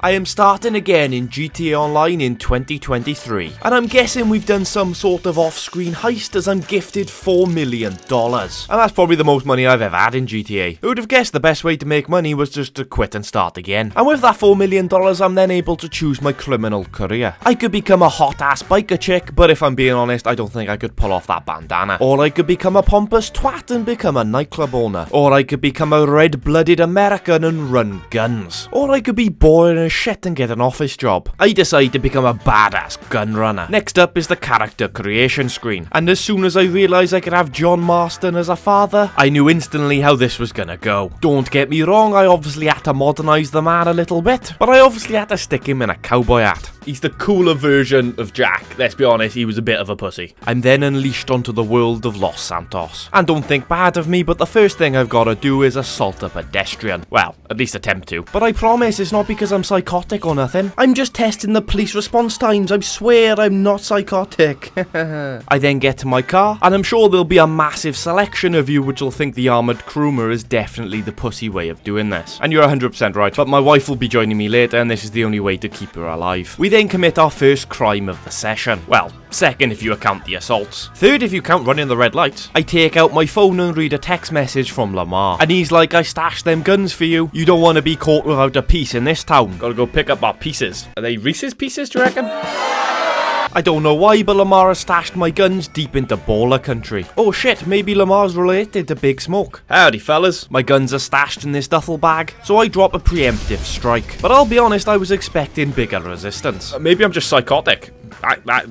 I am starting again in GTA Online in 2023, and I'm guessing we've done some sort of off-screen heist as I'm gifted $4 million. And that's probably the most money I've ever had in GTA. Who would have guessed the best way to make money was just to quit and start again? And with that $4 million, I'm then able to choose my criminal career. I could become a hot-ass biker chick, but if I'm being honest, I don't think I could pull off that bandana. Or I could become a pompous twat and become a nightclub owner. Or I could become a red-blooded American and run guns. Or I could be boring as shit and get an office job. I decide to become a badass gun runner. Next up is the character creation screen, and as soon as I realised I could have John Marston as a father, I knew instantly how this was gonna go. Don't get me wrong, I obviously had to modernise the man a little bit, but I obviously had to stick him in a cowboy hat. He's the cooler version of Jack. Let's be honest, he was a bit of a pussy. I'm then unleashed onto the world of Los Santos. And don't think bad of me, but the first thing I've got to do is assault a pedestrian. Well, at least attempt to. But I promise it's not because I'm psychotic or nothing. I'm just testing the police response times. I swear I'm not psychotic. I then get to my car, and I'm sure there'll be a massive selection of you which will think the armoured crewmer is definitely the pussy way of doing this. And you're 100% right, but my wife will be joining me later, and this is the only way to keep her alive. We then commit our first crime of the session. Well, second if you account the assaults. Third if you count running the red lights. I take out my phone and read a text message from Lamar. And he's like, I stashed them guns for you. You don't want to be caught without a piece in this town. Gotta go pick up our pieces. Are they Reese's Pieces, do you reckon? I don't know why, but Lamar has stashed my guns deep into baller country. Oh shit, maybe Lamar's related to Big Smoke. Howdy fellas, my guns are stashed in this duffel bag, so I drop a preemptive strike. But I'll be honest, I was expecting bigger resistance. Maybe I'm just psychotic.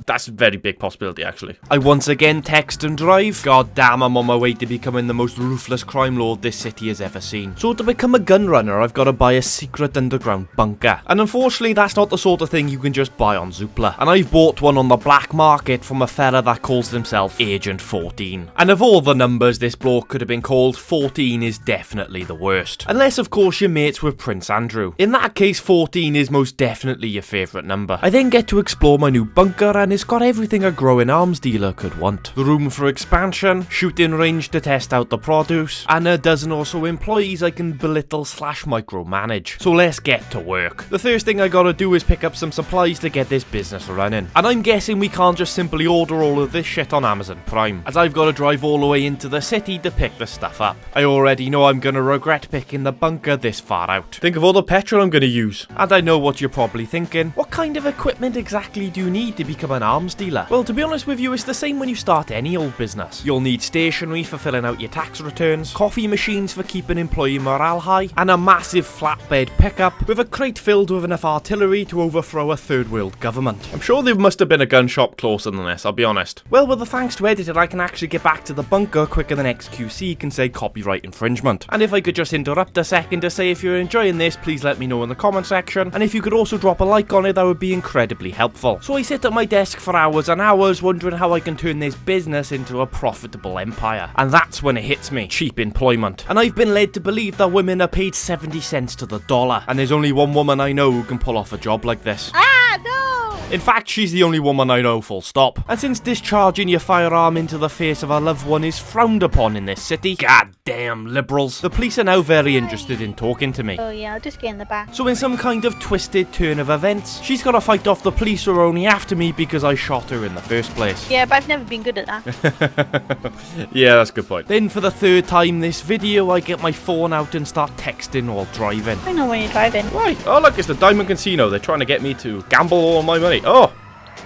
That's a very big possibility, actually. I once again text and drive. God damn, I'm on my way to becoming the most ruthless crime lord this city has ever seen. So to become a gun runner, I've got to buy a secret underground bunker. And unfortunately, that's not the sort of thing you can just buy on Zoopla. And I've bought one on the black market from a fella that calls himself Agent 14. And of all the numbers this bloke could have been called, 14 is definitely the worst. Unless, of course, you're mates with Prince Andrew. In that case, 14 is most definitely your favourite number. I then get to explore my new bunker, and it's got everything a growing arms dealer could want. The room for expansion, shooting range to test out the produce, and a dozen or so employees I can belittle / micromanage. So let's get to work. The first thing I gotta do is pick up some supplies to get this business running. And I'm guessing we can't just simply order all of this shit on Amazon Prime, as I've gotta drive all the way into the city to pick the stuff up. I already know I'm gonna regret picking the bunker this far out. Think of all the petrol I'm gonna use. And I know what you're probably thinking. What kind of equipment exactly do you need to become an arms dealer? Well, to be honest with you, it's the same when you start any old business. You'll need stationery for filling out your tax returns, coffee machines for keeping employee morale high, and a massive flatbed pickup with a crate filled with enough artillery to overthrow a third world government. I'm sure there must have been a gun shop closer than this, I'll be honest. Well, with the thanks to editor, I can actually get back to the bunker quicker than XQC can say copyright infringement. And if I could just interrupt a second to say if you're enjoying this, please let me know in the comment section, and if you could also drop a like on it, that would be incredibly helpful. So I sit at my desk for hours and hours wondering how I can turn this business into a profitable empire. And that's when it hits me. Cheap employment. And I've been led to believe that women are paid 70 cents to the dollar. And there's only one woman I know who can pull off a job like this. Ah, no! In fact, she's the only woman I know, full stop. And since discharging your firearm into the face of a loved one is frowned upon in this city, goddamn liberals, the police are now very interested in talking to me. Oh yeah, I'll just get in the back. So in some kind of twisted turn of events, she's got to fight off the police who are only after me because I shot her in the first place. Yeah, but I've never been good at that. Yeah, that's a good point. Then for the third time this video, I get my phone out and start texting while driving. I know when you're driving. Why? Oh look, it's the Diamond Casino. They're trying to get me to gamble all my money. Oh,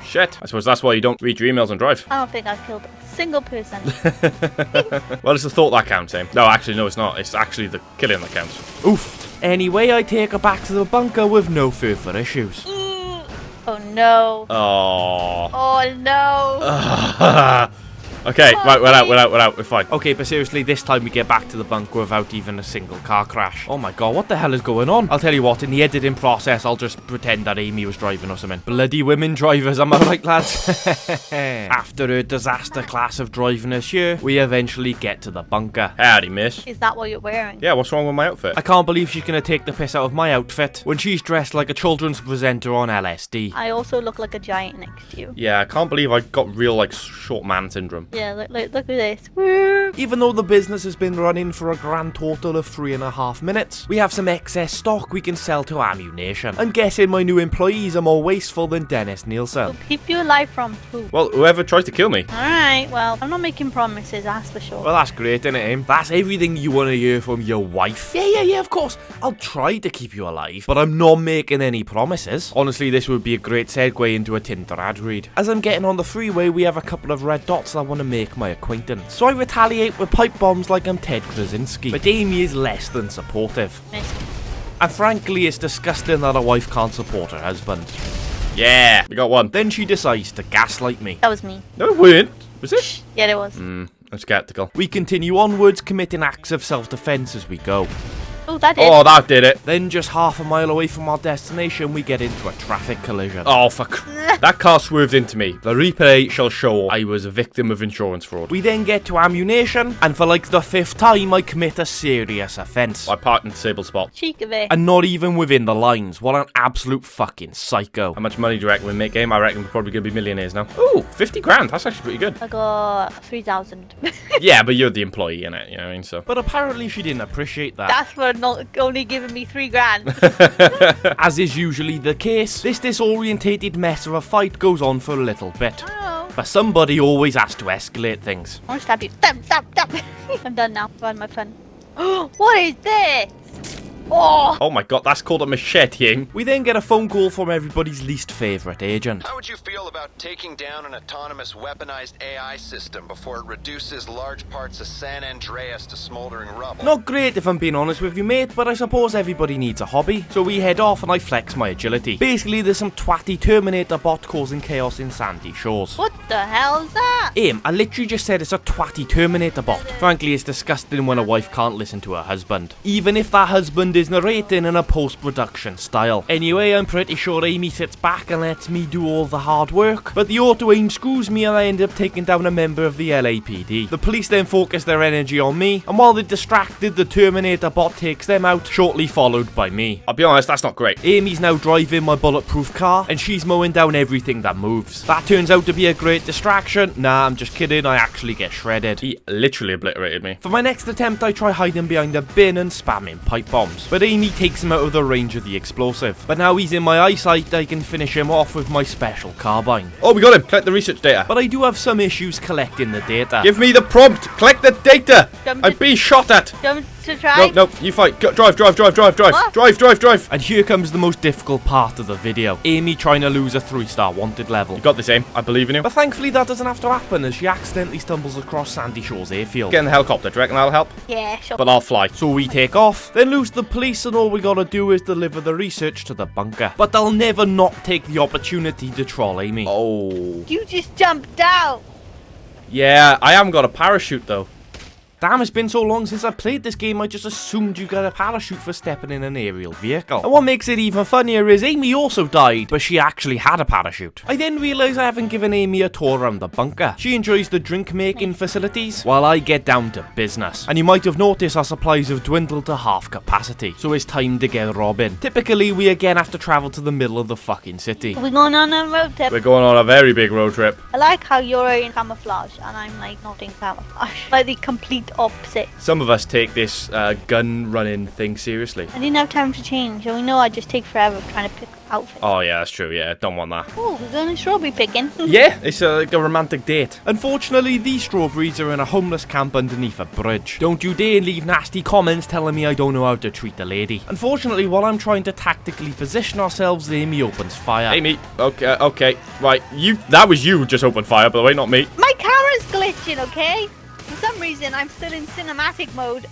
shit. I suppose that's why you don't read your emails and drive. I don't think I've killed a single person. Well, it's the thought that counts, eh? No, actually, no, it's not. It's actually the killing that counts. Oof. Anyway, I take her back to the bunker with no further issues. Oh no. Oh. Oh no. Okay, right, we're out, we're fine. Okay, but seriously, this time we get back to the bunker without even a single car crash. Oh my god, what the hell is going on? I'll tell you what, in the editing process, I'll just pretend that Amy was driving or something. Bloody women drivers, am I right, lads? After a disaster class of driving us here, we eventually get to the bunker. Howdy, miss. Is that what you're wearing? Yeah, what's wrong with my outfit? I can't believe she's gonna take the piss out of my outfit when she's dressed like a children's presenter on LSD. I also look like a giant next to you. Yeah, I can't believe I got real, like, short man syndrome. Yeah, look at this. Woo. Even though the business has been running for a grand total of 3.5 minutes, we have some excess stock we can sell to ammunition. I'm guessing my new employees are more wasteful than Dennis Nielsen. Will keep you alive from who? Well, whoever tries to kill me. Alright, well, I'm not making promises, that's for sure. Well, that's great, isn't it, Aim? That's everything you want to hear from your wife. Yeah, of course. I'll try to keep you alive, but I'm not making any promises. Honestly, this would be a great segue into a Tinder ad read. As I'm getting on the freeway, we have a couple of red dots that want to make my acquaintance. So I retaliate with pipe bombs like I'm Ted Krasinski. But Amy is less than supportive. Nice. And frankly, it's disgusting that a wife can't support her husband. Yeah, we got one. Then she decides to gaslight me. That was me. No, it weren't. Was it? Yeah, it was. I'm skeptical. We continue onwards, committing acts of self-defense as we go. Oh, that did. Oh, that did it. Then just half a mile away from our destination, we get into a traffic collision. Oh, fuck. That car swerved into me. The replay shall show I was a victim of insurance fraud. We then get to ammunition, and for like the 5th time, I commit a serious offence. I parked in disabled spot. Cheek of it. And not even within the lines. What an absolute fucking psycho. How much money do you reckon we make, Game? I reckon we're probably going to be millionaires now. Ooh, 50 grand. That's actually pretty good. I got 3,000. Yeah, but you're the employee in it, you know what I mean? So. But apparently she didn't appreciate that. That's for not only giving me 3 grand. As is usually the case, this disorientated mess of a fight goes on for a little bit. Oh. But somebody always has to escalate things. I want to stab you. Stab. I'm done now. I've had my fun. What is this? Oh! Oh my god, that's called a macheting. We then get a phone call from everybody's least favourite agent. How would you feel about taking down an autonomous weaponized AI system before it reduces large parts of San Andreas to smoldering rubble? Not great if I'm being honest with you, mate, but I suppose everybody needs a hobby. So we head off and I flex my agility. Basically, there's some twatty Terminator bot causing chaos in Sandy Shores. What the hell's that? Aim, I literally just said it's a twatty Terminator bot. Frankly, it's disgusting when a wife can't listen to her husband. Even if that husband is narrating in a post-production style. Anyway, I'm pretty sure Amy sits back and lets me do all the hard work, but the auto-aim screws me and I end up taking down a member of the LAPD. The police then focus their energy on me, and while they're distracted, the Terminator bot takes them out, shortly followed by me. I'll be honest, that's not great. Amy's now driving my bulletproof car, and she's mowing down everything that moves. That turns out to be a great distraction. Nah, I'm just kidding, I actually get shredded. He literally obliterated me. For my next attempt, I try hiding behind a bin and spamming pipe bombs, but Amy takes him out of the range of the explosive. But now he's in my eyesight, I can finish him off with my special carbine. Oh, we got him. Collect the research data. But I do have some issues collecting the data. Give me the prompt. Collect the data. Jump I'm being shot at. Jump to try? No, you fight. Go, drive. What? Drive. And here comes the most difficult part of the video. Amy trying to lose a 3-star wanted level. You got this, Aim. I believe in you. But thankfully that doesn't have to happen as she accidentally stumbles across Sandy Shores airfield. Get in the helicopter. Do you reckon that'll help? Yeah, sure. But I'll fly. So we take off, then lose the police, and all we gotta do is deliver the research to the bunker. But they'll never not take the opportunity to troll Amy. Oh. You just jumped out. Yeah, I haven't got a parachute, though. Damn, it's been so long since I played this game, I just assumed you got a parachute for stepping in an aerial vehicle. And what makes it even funnier is Amy also died, but she actually had a parachute. I then realise I haven't given Amy a tour around the bunker. She enjoys the drink making facilities, while I get down to business. And you might have noticed our supplies have dwindled to half capacity, so it's time to get robbing. Typically, we again have to travel to the middle of the fucking city. We're going on a road trip. We're going on a very big road trip. I like how you're in camouflage and I'm like not in camouflage. Like the complete opposite. Some of us take this gun running thing seriously. I didn't have time to change, so we know I just take forever trying to pick outfits. Oh yeah, that's true. Yeah, don't want that. Oh, we're going strawberry picking. Yeah, it's like a romantic date. Unfortunately, these strawberries are in a homeless camp underneath a bridge. Don't you dare leave nasty comments telling me I don't know how to treat a lady. Unfortunately, while I'm trying to tactically position ourselves, Amy opens fire. Amy, okay, right. That was you just opened fire, by the way, not me. My camera's glitching, okay? For some reason, I'm still in cinematic mode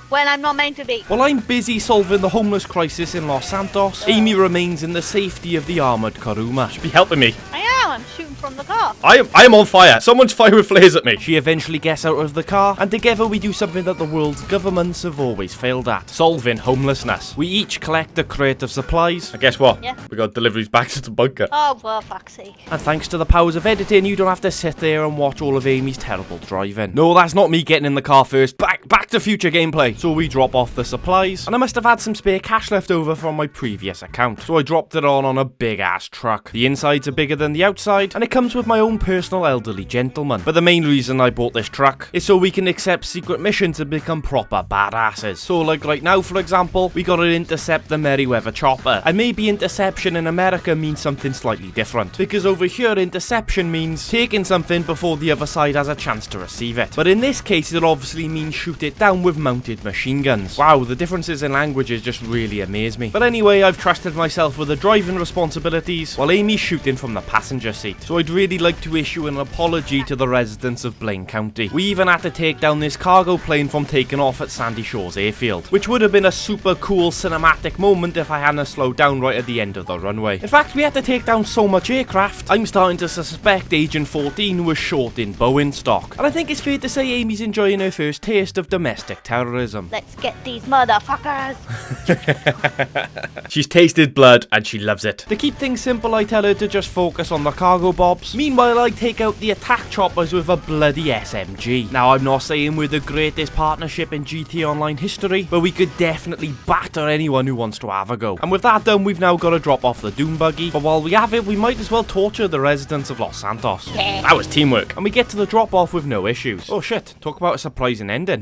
when I'm not meant to be. While I'm busy solving the homeless crisis in Los Santos, Amy remains in the safety of the armoured Karuma. Be helping me. I am. I'm shooting from the car. I am on fire. Someone's firing flares at me. She eventually gets out of the car, and together we do something that the world's governments have always failed at: solving homelessness. We each collect a crate of supplies, And guess what? Yeah. We got deliveries back to the bunker. Oh, for fuck's sake. and thanks to the powers of editing, you don't have to sit there and watch all of Amy's terrible driving. No, that's not me getting in the car first. Back to future gameplay. So we drop off the supplies, and I must have had some spare cash left over from my previous account, so I dropped it on a big ass truck. The insides are bigger than the outside, inside, and it comes with my own personal elderly gentleman. But the main reason I bought this truck is so we can accept secret missions and become proper badasses. So like right now, for example, we gotta intercept the Merryweather chopper, and maybe interception in America means something slightly different, because over here interception means taking something before the other side has a chance to receive it. But in this case it obviously means shoot it down with mounted machine guns. Wow, the differences in languages just really amaze me. But anyway, I've trusted myself with the driving responsibilities while Amy's shooting from the passenger seat. So I'd really like to issue an apology to the residents of Blaine County. We even had to take down this cargo plane from taking off at Sandy Shores Airfield, which would have been a super cool cinematic moment if I hadn't slowed down right at the end of the runway. In fact, we had to take down so much aircraft, I'm starting to suspect Agent 14 was short in Boeing stock. And I think it's fair to say Amy's enjoying her first taste of domestic terrorism. Let's get these motherfuckers. She's tasted blood and she loves it. To keep things simple, I tell her to just focus on the cargo bobs. Meanwhile, I take out the attack choppers with a bloody SMG. Now, I'm not saying we're the greatest partnership in GTA Online history, but we could definitely batter anyone who wants to have a go. And with that done, we've now got to drop off the Doom buggy. But while we have it, we might as well torture the residents of Los Santos. Yeah. That was teamwork. And we get to the drop off with no issues. Oh shit, talk about a surprising ending.